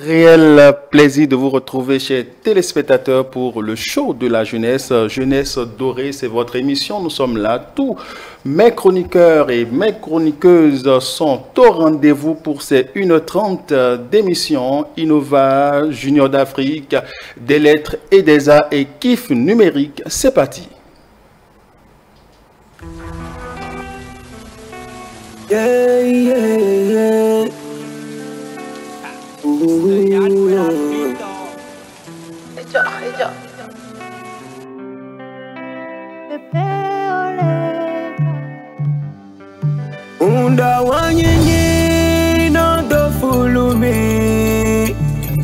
Réel plaisir de vous retrouver, chers téléspectateurs, pour le show de la jeunesse. Jeunesse dorée, c'est votre émission. Nous sommes là. Tous mes chroniqueurs et mes chroniqueuses sont au rendez-vous pour ces 1h30 d'émission Innova, Junior d'Afrique, des lettres et des arts et kiff numérique. C'est parti. Yeah, yeah, yeah. Unda wanyinyi no do fulumi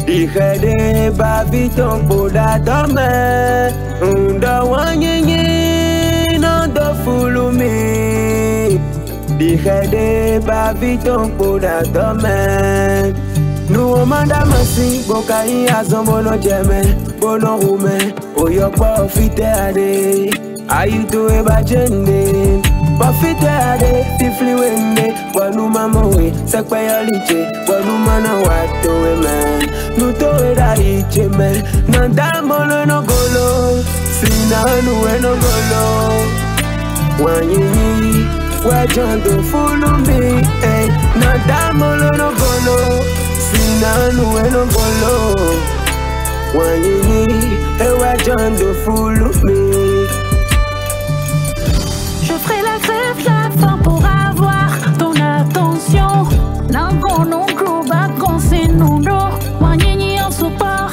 Ikede babiton poda dome Unda wanyinyi no do fulumi Ikede babiton poda dome Nous mandons ainsi, Bokaï a son bono jeme, bono rume, oyo profite ade, aïdo e bajende, profite ade, tifli wende, wanu mamowe, sekwe yoliche, wanu mana wato e men, nous to e daiche men, nanda mono no golo, sina nuwe no golo, wanyini, wajando fulumi, nanda mono no golo. Sinanu eno bolo Wanyini ewa jando fulu me Je ferai la grève la fin pour avoir ton attention Nango non globa conseil non Wanyini en support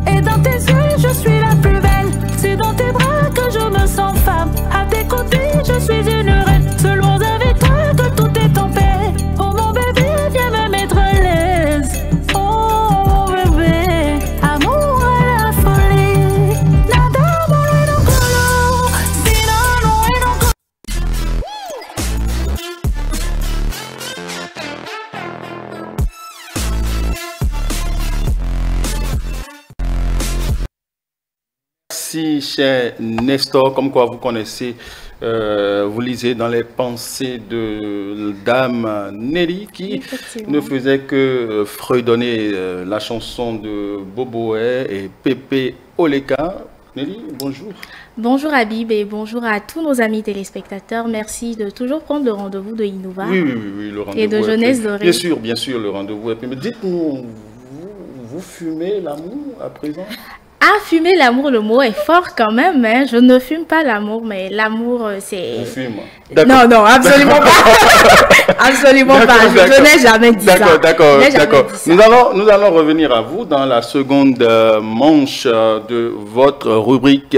Et dans tes yeux je suis la plus belle C'est dans tes bras que je me sens femme À tes côtés je suis une reine Seulement avec toi que tout est en paix Oh mon bébé viens me mettre à l'aise Merci, cher Nestor. Comme quoi vous connaissez, vous lisez dans les pensées de Dame Nelly qui ne faisait que fredonner la chanson de Boboé et Pépé Oleka. Nelly, bonjour. Bonjour Habib et bonjour à tous nos amis téléspectateurs. Merci de toujours prendre le rendez-vous de Innova oui, le rendez-vous et de Jeunesse Dorée. Bien sûr, le rendez-vous est pris. Mais dites-nous, vous fumez l'amour à présent? Ah, fumer l'amour, le mot est fort quand même. Hein. Je ne fume pas l'amour, mais l'amour, c'est... Vous fumez? Non, absolument pas. Absolument pas. Je n'ai jamais dit ça. D'accord. Nous allons revenir à vous dans la seconde manche de votre rubrique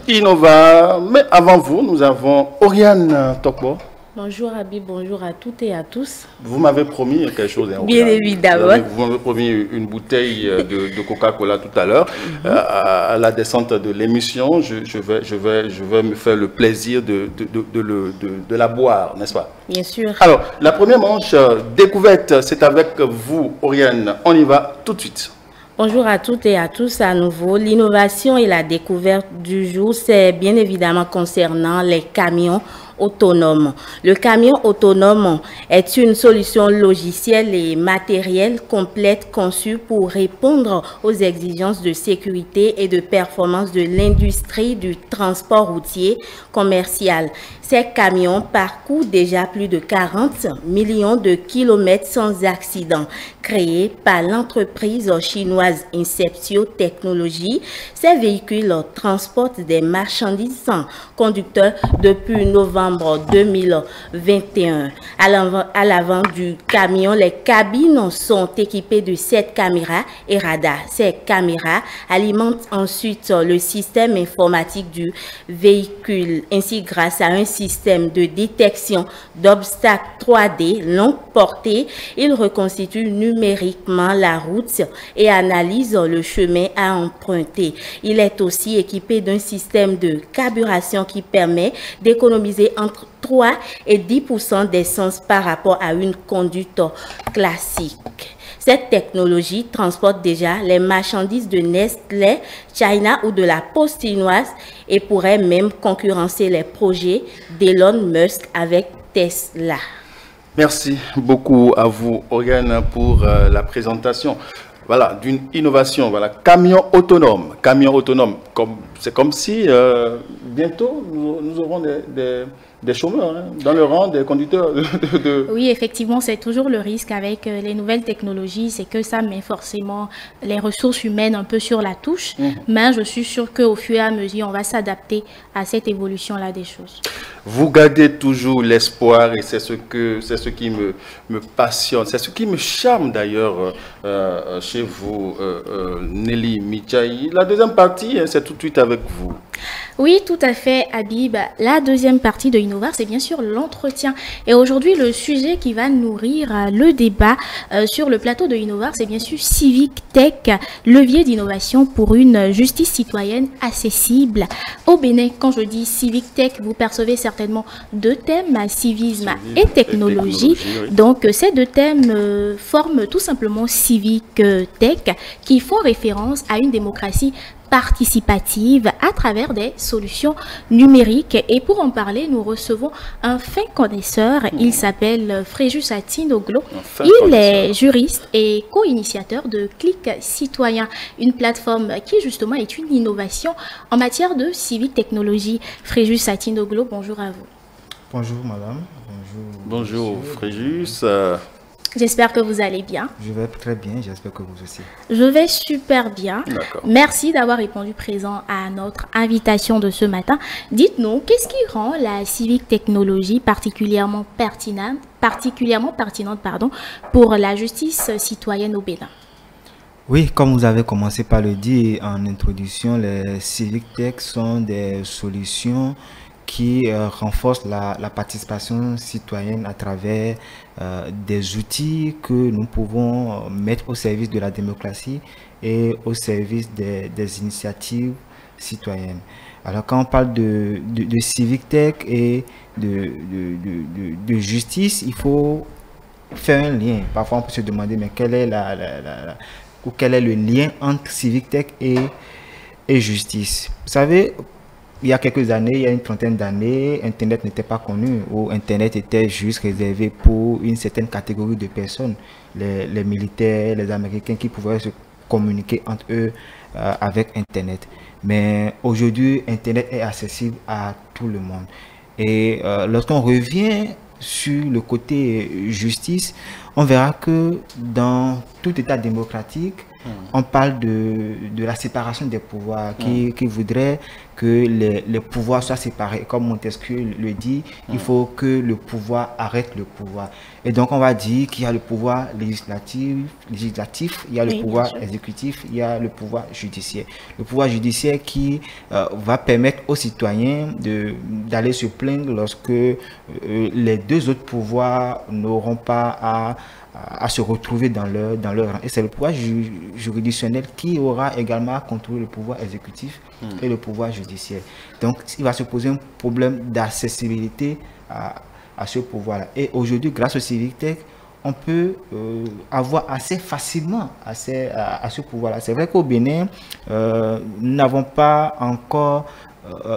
Innova. Mais avant vous, nous avons Oriane Tokbo. Bonjour Habib, bonjour à toutes et à tous. Vous m'avez promis quelque chose. Hein, bien évidemment. Vous m'avez promis une bouteille de Coca-Cola tout à l'heure. À la descente de l'émission, je vais me faire le plaisir de la boire, n'est-ce pas? Bien sûr. Alors, la première manche découverte, c'est avec vous, Oriane. On y va tout de suite. Bonjour à toutes et à tous à nouveau. L'innovation et la découverte du jour, c'est bien évidemment concernant les camions autonomes. Le camion autonome est une solution logicielle et matérielle complète conçue pour répondre aux exigences de sécurité et de performance de l'industrie du transport routier commercial. Ces camions parcourent déjà plus de 40 millions de kilomètres sans accident. Créés par l'entreprise chinoise Inceptio Technologies, ces véhicules transportent des marchandises sans conducteur depuis novembre 2021. À l'avant du camion, les cabines sont équipées de 7 caméras et radars. Ces caméras alimentent ensuite le système informatique du véhicule. Ainsi, grâce à un système de détection d'obstacles 3D longue portée, il reconstitue numériquement la route et analyse le chemin à emprunter. Il est aussi équipé d'un système de carburation qui permet d'économiser entre 3 et 10% d'essence par rapport à une conduite classique. Cette technologie transporte déjà les marchandises de Nestlé, China ou de la Poste chinoise et pourrait même concurrencer les projets d'Elon Musk avec Tesla. Merci beaucoup à vous, Oriane, pour la présentation. voilà, d'une innovation. Voilà, camion autonome. Camion autonome. C'est comme si bientôt nous aurons des chômeurs hein, dans le rang des conducteurs Oui, effectivement, c'est toujours le risque avec les nouvelles technologies, c'est que ça met forcément les ressources humaines un peu sur la touche, mais je suis sûre qu'au fur et à mesure, on va s'adapter à cette évolution-là des choses. Vous gardez toujours l'espoir et c'est ce qui me passionne, c'est ce qui me charme d'ailleurs chez vous, Nelly Midjaï. La deuxième partie, hein, c'est tout de suite avec vous. Oui, tout à fait, Habib. La deuxième partie de Innovar, c'est bien sûr l'entretien. Et aujourd'hui, le sujet qui va nourrir le débat sur le plateau de Innovar, c'est bien sûr Civic Tech, levier d'innovation pour une justice citoyenne accessible au Bénin. Quand je dis Civic Tech, vous percevez certainement deux thèmes, civisme et technologie. Oui. Donc, ces deux thèmes forment tout simplement Civic Tech, qui font référence à une démocratie participative à travers des solutions numériques. Et pour en parler, nous recevons un fin connaisseur. Il s'appelle Fréjus Atinoglo. Il est juriste et co-initiateur de Clic Citoyen, une plateforme qui justement est une innovation en matière de civic technologie. Fréjus Atinoglo, bonjour à vous. Bonjour madame. Bonjour Fréjus. J'espère que vous allez bien. Je vais très bien, j'espère que vous aussi. Je vais super bien. Merci d'avoir répondu présent à notre invitation de ce matin. Dites-nous, qu'est-ce qui rend la civic technologie particulièrement pertinente pour la justice citoyenne au Bénin? Oui, comme vous avez commencé par le dire en introduction, les civic tech sont des solutions qui renforce la participation citoyenne à travers des outils que nous pouvons mettre au service de la démocratie et au service des initiatives citoyennes. Alors quand on parle de civic tech et de justice, il faut faire un lien. Parfois on peut se demander mais quel est quel est le lien entre civic tech et justice. Vous savez, il y a quelques années, il y a une trentaine d'années, Internet n'était pas connu, ou Internet était juste réservé pour une certaine catégorie de personnes, les militaires, les Américains qui pouvaient se communiquer entre eux avec Internet. Mais aujourd'hui, Internet est accessible à tout le monde. Et lorsqu'on revient sur le côté justice, on verra que dans tout État démocratique, on parle de la séparation des pouvoirs, qui voudrait que les pouvoirs soient séparés. Comme Montesquieu le dit, il faut que le pouvoir arrête le pouvoir. Et donc on va dire qu'il y a le pouvoir législatif, il y a le pouvoir exécutif, il y a le pouvoir judiciaire. Le pouvoir judiciaire qui va permettre aux citoyens d'aller se plaindre lorsque les deux autres pouvoirs n'auront pas à se retrouver dans leur rang. Et c'est le pouvoir juridictionnel qui aura également à contrôler le pouvoir exécutif et le pouvoir judiciaire. Donc, il va se poser un problème d'accessibilité à ce pouvoir-là. Et aujourd'hui, grâce au Civic Tech, on peut avoir assez facilement accès à ce pouvoir-là. C'est vrai qu'au Bénin, nous n'avons pas encore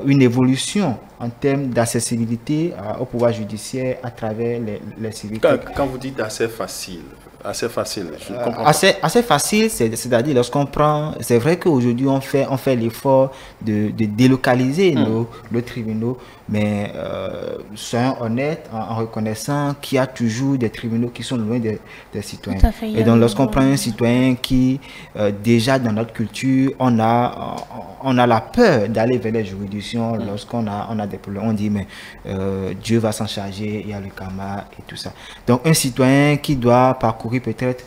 une évolution en termes d'accessibilité au pouvoir judiciaire à travers les Civic Tech. Quand vous dites assez facile, je ne comprends assez facile, c'est-à-dire lorsqu'on prend, c'est vrai qu'aujourd'hui on fait l'effort de délocaliser nos tribunaux, mais soyons honnêtes en reconnaissant qu'il y a toujours des tribunaux qui sont loin des citoyens. Et donc lorsqu'on prend un citoyen qui déjà dans notre culture, on a la peur d'aller vers les juridictions lorsqu'on a des problèmes. On dit mais Dieu va s'en charger, il y a le karma et tout ça. Donc un citoyen qui doit parcourir peut-être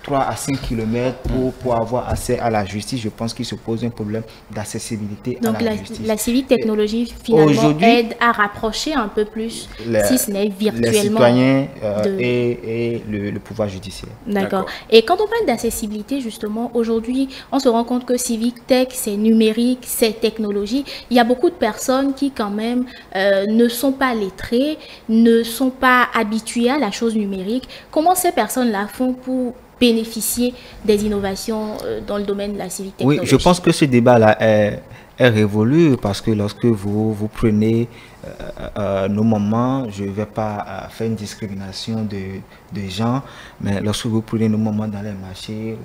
3 à 5 km pour avoir accès à la justice, je pense qu'il se pose un problème d'accessibilité à la justice. Donc la civic technologie finalement aide à rapprocher un peu plus, si ce n'est virtuellement, les citoyens et le pouvoir judiciaire. D'accord. Et quand on parle d'accessibilité, justement, aujourd'hui, on se rend compte que civic tech, c'est numérique, c'est technologie. Il y a beaucoup de personnes qui quand même ne sont pas lettrées, ne sont pas habituées à la chose numérique. Comment ces personnes-là font pour bénéficier des innovations dans le domaine de la civic technologie? Oui, je pense que ce débat-là est est révolue parce que lorsque vous prenez nos moments, je ne vais pas faire une discrimination de gens, mais lorsque vous prenez nos moments dans les marchés,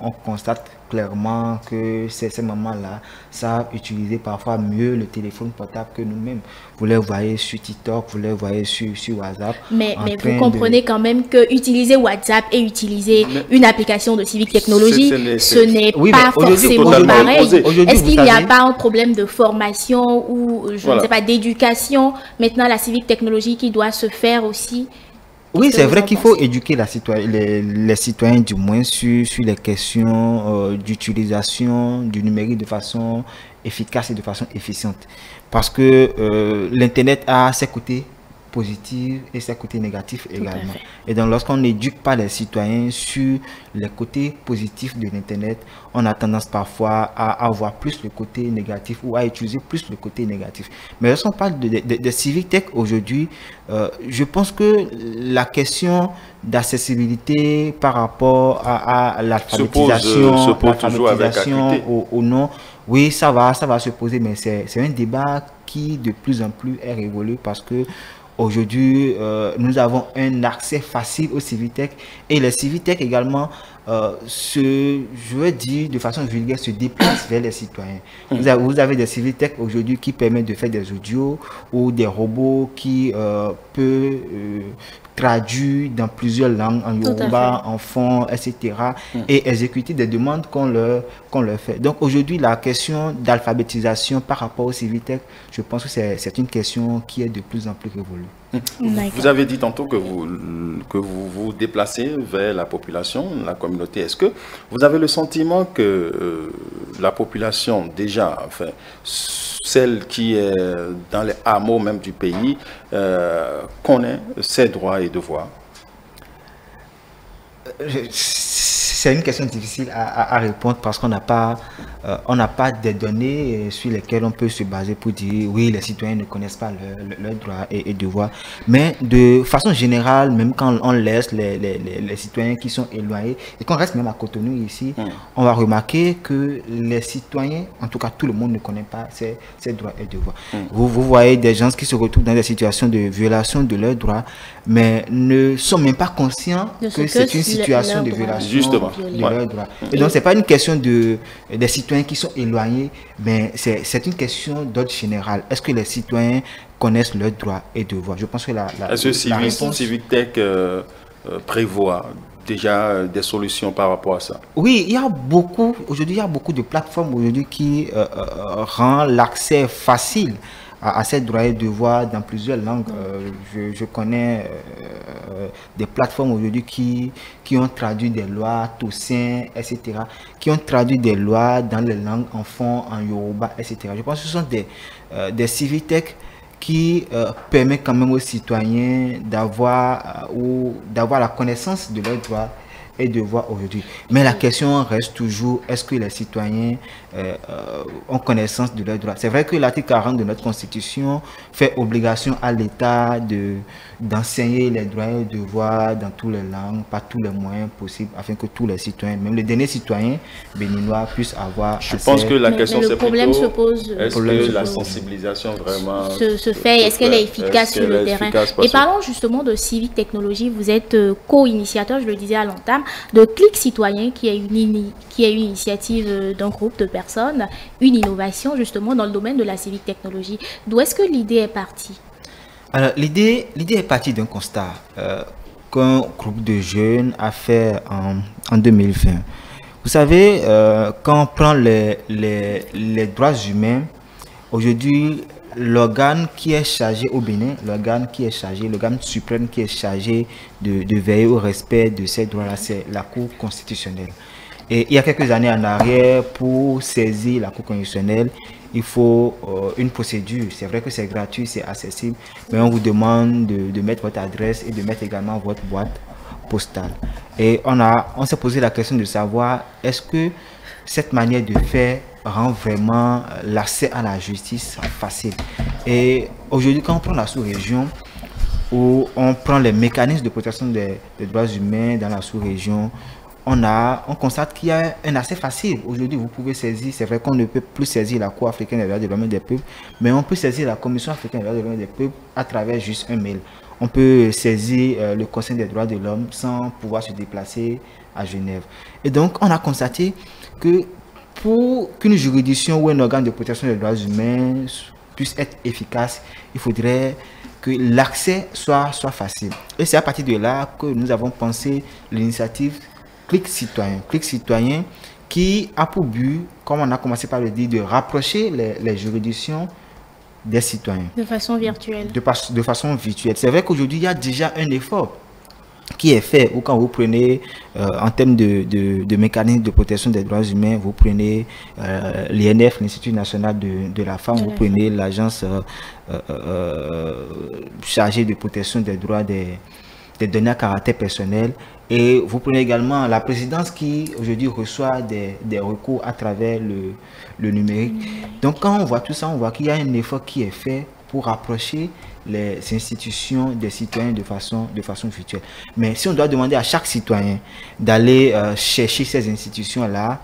on constate clairement que ces moments-là savent utiliser parfois mieux le téléphone portable que nous-mêmes. Vous les voyez sur TikTok, vous les voyez sur WhatsApp. Mais vous comprenez quand même que utiliser WhatsApp et utiliser une application de Civic Technology, ce n'est pas forcément pareil. Est-ce qu'il n'y a pas un problème de formation ou, je ne sais pas, d'éducation, maintenant la Civic Technology qui doit se faire aussi? Oui, c'est vrai qu'il faut éduquer les citoyens du moins sur les questions d'utilisation du numérique de façon efficace et de façon efficiente. Parce que l'Internet a ses côtés positifs et ses côtés négatifs également. Et donc, lorsqu'on n'éduque pas les citoyens sur les côtés positifs de l'Internet, on a tendance parfois à avoir plus le côté négatif ou à utiliser plus le côté négatif. Mais lorsqu'on parle de Civic Tech aujourd'hui, je pense que la question d'accessibilité par rapport à l'alphabétisation ou non, oui, ça va se poser, mais c'est un débat qui de plus en plus est révolu parce que aujourd'hui, nous avons un accès facile au Civic Tech et les Civic Tech également, je veux dire de façon vulgaire, se déplacent vers les citoyens. Vous avez des Civic Tech aujourd'hui qui permettent de faire des audios ou des robots qui peuvent traduire dans plusieurs langues, en Yoruba, en fon, etc. et exécuter des demandes qu'on leur fait. Donc aujourd'hui, la question d'alphabétisation par rapport au Civic Tech, je pense que c'est une question qui est de plus en plus révolue. Vous avez dit tantôt que vous déplacez vers la population, la communauté. Est-ce que vous avez le sentiment que la population, déjà, enfin, celle qui est dans les hameaux même du pays, connaît ses droits et devoirs? C'est une question difficile à répondre parce qu'on n'a pas des données sur lesquelles on peut se baser pour dire oui, les citoyens ne connaissent pas leurs droits et devoirs. Mais de façon générale, même quand on laisse les citoyens qui sont éloignés et qu'on reste même à Cotonou ici, on va remarquer que les citoyens, en tout cas tout le monde ne connaît pas ses droits et devoirs. Vous voyez des gens qui se retrouvent dans des situations de violation de leurs droits, mais ne sont même pas conscients que c'est une situation de violation. Justement. De leurs droits. Et donc, ce n'est pas une question des citoyens qui sont éloignés, mais c'est une question d'ordre général. Est-ce que les citoyens connaissent leurs droits et devoirs? Je pense que est-ce que Civic Tech prévoit déjà des solutions par rapport à ça? Oui, aujourd'hui, il y a beaucoup de plateformes aujourd'hui qui rendent l'accès facile à ces droits et devoirs dans plusieurs langues. Je connais des plateformes aujourd'hui qui ont traduit des lois Toussaint, etc., qui ont traduit des lois dans les langues en fon, en Yoruba, etc. Je pense que ce sont des Civic Tech qui permettent quand même aux citoyens d'avoir la connaissance de leurs droits et devoirs aujourd'hui. Mais la question reste toujours, est-ce que les citoyens ont connaissance de leurs droits? C'est vrai que l'article 40 de notre Constitution fait obligation à l'État d'enseigner les droits et devoirs dans toutes les langues, par tous les moyens possibles, afin que tous les citoyens, même les derniers citoyens béninois, puissent avoir Je pense que la question c'est plutôt, est-ce que la sensibilisation vraiment se fait, est-ce qu'elle est efficace sur le terrain? Et parlons justement de Civic Technology, vous êtes co-initiateur, je le disais à l'entame, de Clic Citoyen, qui est une initiative d'un groupe de personnes, une innovation justement dans le domaine de la Civic Technology. D'où est-ce que l'idée est partie? Alors, l'idée est partie d'un constat qu'un groupe de jeunes a fait en 2020. Vous savez, quand on prend les droits humains, aujourd'hui, l'organe qui est chargé au Bénin, l'organe suprême qui est chargé de veiller au respect de ces droits-là, c'est la Cour constitutionnelle. Et il y a quelques années en arrière, pour saisir la Cour constitutionnelle, il faut une procédure. C'est vrai que c'est gratuit, c'est accessible, mais on vous demande de mettre votre adresse et de mettre également votre boîte postale. Et on s'est posé la question de savoir, est-ce que cette manière de faire rend vraiment l'accès à la justice facile? Et aujourd'hui, quand on prend la sous-région, où on prend les mécanismes de protection des droits humains dans la sous-région, on constate qu'il y a un accès facile. Aujourd'hui, vous pouvez saisir, c'est vrai qu'on ne peut plus saisir la Cour africaine des droits de l'homme et des peuples, mais on peut saisir la Commission africaine des droits de l'homme et des peuples à travers juste un mail. On peut saisir le Conseil des droits de l'homme sans pouvoir se déplacer à Genève. Et donc, on a constaté que pour qu'une juridiction ou un organe de protection des droits humains puisse être efficace, il faudrait que l'accès soit facile. Et c'est à partir de là que nous avons pensé l'initiative Clic Citoyen. Clic Citoyen qui a pour but, comme on a commencé par le dire, de rapprocher les juridictions des citoyens. De façon virtuelle. De façon virtuelle. C'est vrai qu'aujourd'hui, il y a déjà un effort qui est fait, ou quand vous prenez en termes de mécanismes de protection des droits humains, vous prenez l'INF, l'Institut national de la femme, vous prenez l'agence chargée de protection des droits des données à caractère personnel, et vous prenez également la présidence qui aujourd'hui reçoit des recours à travers le numérique. Donc quand on voit tout ça, on voit qu'il y a un effort qui est fait pour rapprocher les institutions des citoyens de façon virtuelle. Mais si on doit demander à chaque citoyen d'aller chercher ces institutions-là,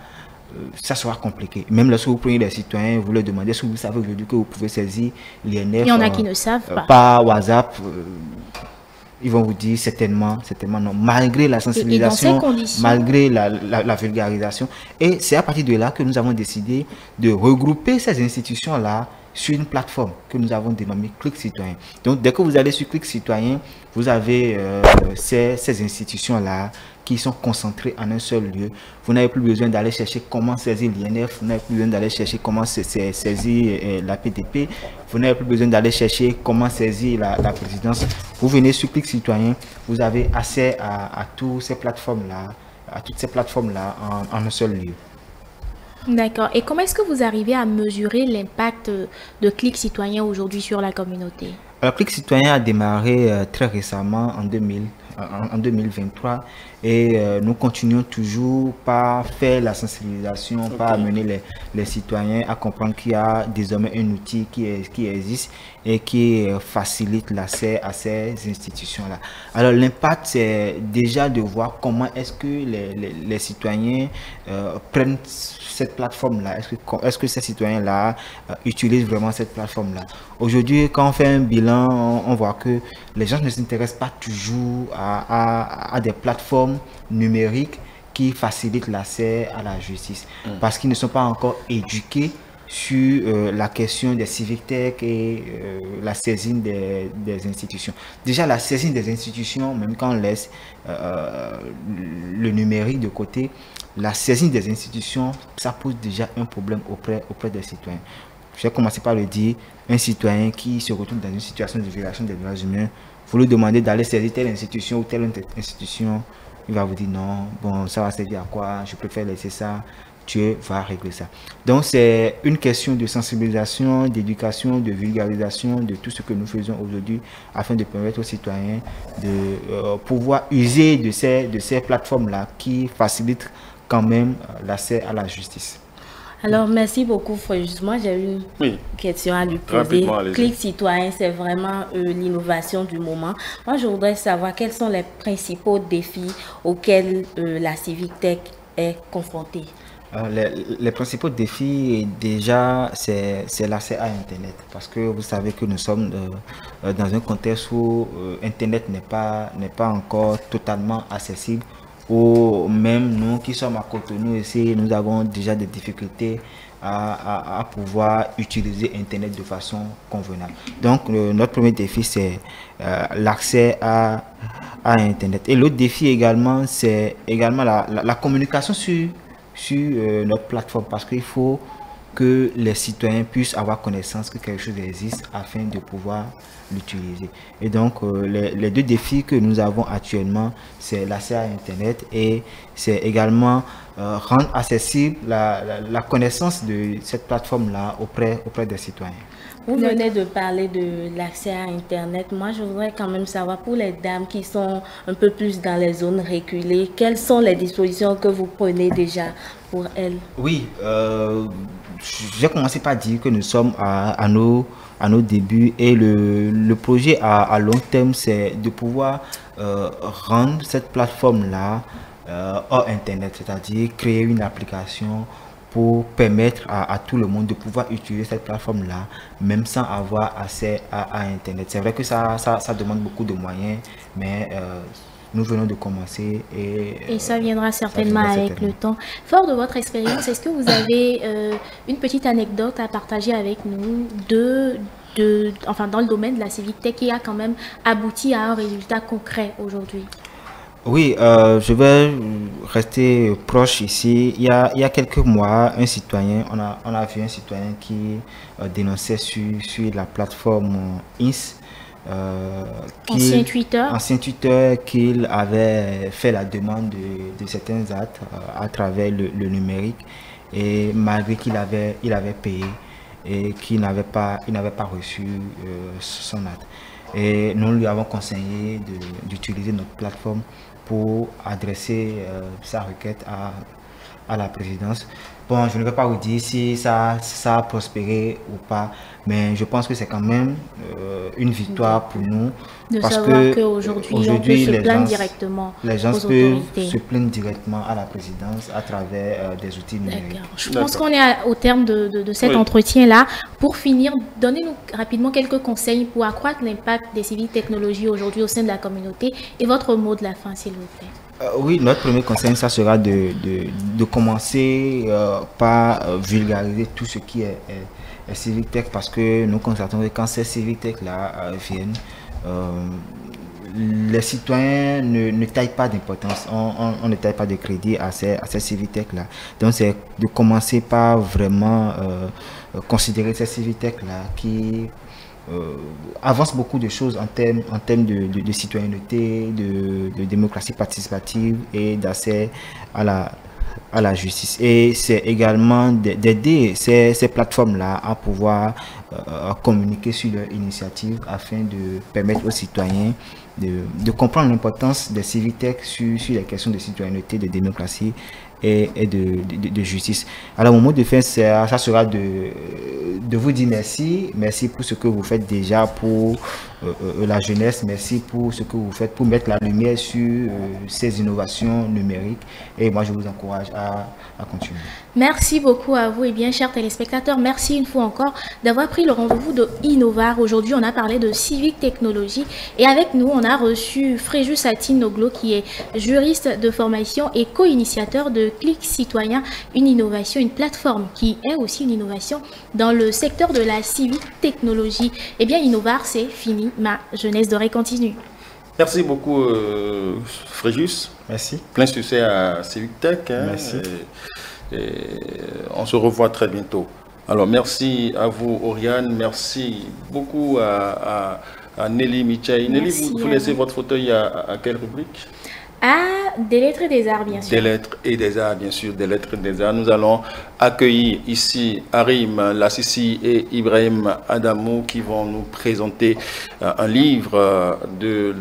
ça sera compliqué. Même lorsque vous prenez les citoyens, vous leur demandez, est-ce que vous savez aujourd'hui que vous pouvez saisir l'INF? Il y en a qui ne savent pas. Par WhatsApp, ils vont vous dire certainement non, malgré la sensibilisation, malgré la vulgarisation. Et c'est à partir de là que nous avons décidé de regrouper ces institutions-là sur une plateforme que nous avons dénommée Clic Citoyen. Donc, dès que vous allez sur Clic Citoyen, vous avez ces institutions-là qui sont concentrées en un seul lieu. Vous n'avez plus besoin d'aller chercher comment saisir l'INF, vous n'avez plus besoin d'aller chercher comment saisir la PDP, vous n'avez plus besoin d'aller chercher comment saisir la présidence. Vous venez sur Clic Citoyen, vous avez accès à toutes ces plateformes-là, en un seul lieu. D'accord. Et comment est-ce que vous arrivez à mesurer l'impact de Clic Citoyen aujourd'hui sur la communauté? Alors, Clic Citoyen a démarré très récemment en 2023 et nous continuons toujours par faire la sensibilisation, par amener les citoyens à comprendre qu'il y a désormais un outil qui existe et qui facilite l'accès à ces institutions-là. Alors l'impact, c'est déjà de voir comment est-ce que les citoyens prennent cette plateforme-là. Est-ce que ces citoyens-là utilisent vraiment cette plateforme-là? Aujourd'hui, quand on fait un bilan, on voit que les gens ne s'intéressent pas toujours à des plateformes numériques qui facilitent l'accès à la justice parce qu'ils ne sont pas encore éduqués sur la question des civic tech et la saisine des institutions. Déjà, la saisine des institutions, même quand on laisse le numérique de côté, la saisine des institutions, ça pose déjà un problème auprès des citoyens. Je vais commencer par le dire, un citoyen qui se retrouve dans une situation de violation des droits humains, vous lui demandez d'aller saisir telle institution ou telle institution, il va vous dire non, bon, ça va servir à quoi, je préfère laisser ça, Dieu va régler ça. Donc c'est une question de sensibilisation, d'éducation, de vulgarisation de tout ce que nous faisons aujourd'hui afin de permettre aux citoyens de pouvoir user de ces plateformes-là qui facilitent quand même l'accès à la justice. Alors, merci beaucoup, Frère. Moi, j'ai une question à lui poser. Clic Citoyen, c'est vraiment l'innovation du moment. Moi, je voudrais savoir quels sont les principaux défis auxquels la Civic Tech est confrontée. Les principaux défis, déjà, c'est l'accès à Internet. Parce que vous savez que nous sommes dans un contexte où Internet n'est pas encore totalement accessible. Ou même nous qui sommes à Cotonou ici, nous avons déjà des difficultés à pouvoir utiliser Internet de façon convenable. Donc notre premier défi, c'est l'accès à Internet. Et l'autre défi également, c'est également la communication sur notre plateforme, parce qu'il faut que les citoyens puissent avoir connaissance que quelque chose existe afin de pouvoir l'utiliser. Et donc, les deux défis que nous avons actuellement, c'est l'accès à Internet et c'est également rendre accessible la connaissance de cette plateforme-là auprès des citoyens. Vous venez de parler de l'accès à Internet. Moi, je voudrais quand même savoir, pour les dames qui sont un peu plus dans les zones reculées, quelles sont les dispositions que vous prenez déjà pour elles? Oui, j'ai commencé par dire que nous sommes à nos débuts et le projet à long terme, c'est de pouvoir rendre cette plateforme-là hors Internet, c'est-à-dire créer une application pour permettre à tout le monde de pouvoir utiliser cette plateforme-là, même sans avoir accès à Internet. C'est vrai que ça demande beaucoup de moyens, mais nous venons de commencer et ça viendra certainement avec le temps. Fort de votre expérience, est-ce que vous avez une petite anecdote à partager avec nous enfin, dans le domaine de la Civic Tech qui a quand même abouti à un résultat concret aujourd'hui? Oui, je vais rester proche ici. Il y a quelques mois, un citoyen, on a vu un citoyen qui dénonçait sur la plateforme INS, ancien Twitter, qu'il avait fait la demande de certains actes à travers le numérique, et malgré qu'il avait payé et qu'il n'avait pas reçu son acte. Et nous lui avons conseillé d'utiliser notre plateforme pour adresser sa requête à la présidence. Bon, je ne vais pas vous dire si ça a prospéré ou pas, mais je pense que c'est quand même une victoire pour nous. De parce savoir qu'aujourd'hui, on peut se plaindre directement les gens aux peuvent autorités. se plaindre directement à la présidence à travers des outils numériques. Je pense qu'on est au terme de cet entretien-là. Pour finir, donnez-nous rapidement quelques conseils pour accroître l'impact des Civic Technologies aujourd'hui au sein de la communauté et votre mot de la fin, s'il vous plaît. Oui, notre premier conseil, ça sera de commencer par vulgariser tout ce qui est Civic Tech, parce que nous constatons que quand ces Civic Tech-là viennent, les citoyens ne taillent pas d'importance, on ne taille pas de crédit à ces Civic Tech-là. Donc c'est de commencer par vraiment considérer ces Civic Tech-là qui avance beaucoup de choses en termes de citoyenneté, de démocratie participative et d'accès à la justice. Et c'est également d'aider ces plateformes-là à pouvoir communiquer sur leur initiative afin de permettre aux citoyens de comprendre l'importance des Civic Tech sur les questions de citoyenneté, de démocratie et de justice. Alors, mon mot de fin, ça sera de vous dire merci. Merci pour ce que vous faites déjà pour la jeunesse. Merci pour ce que vous faites pour mettre la lumière sur ces innovations numériques. Et moi, je vous encourage à continuer. Merci beaucoup à vous. Et bien, chers téléspectateurs, merci une fois encore d'avoir pris le rendez-vous de Innovar. Aujourd'hui, on a parlé de Civic Technologies. Et avec nous, on a reçu Fréjus Atinoglo, qui est juriste de formation et co-initiateur de Clic Citoyen, une innovation, une plateforme qui est aussi une innovation dans le secteur de la Civic Technologie. Eh bien, Innovar, c'est fini. Ma jeunesse dorée continue. Merci beaucoup, Fréjus. Merci. Plein succès à Civic Tech. Merci. Et on se revoit très bientôt. Alors, merci à vous, Oriane. Merci beaucoup à Nelly Michel. Nelly, vous laissez votre fauteuil à quelle rubrique? Des lettres et des arts, bien sûr. Des lettres et des arts, bien sûr. Des lettres et des arts. Nous allons accueillir ici Arim Lassissi et Ibrahim Adamou qui vont nous présenter un livre de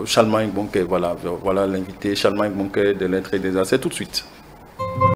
Charlemagne Bonquet. Voilà l'invité Charlemagne Bonquet des lettres et des arts. C'est tout de suite.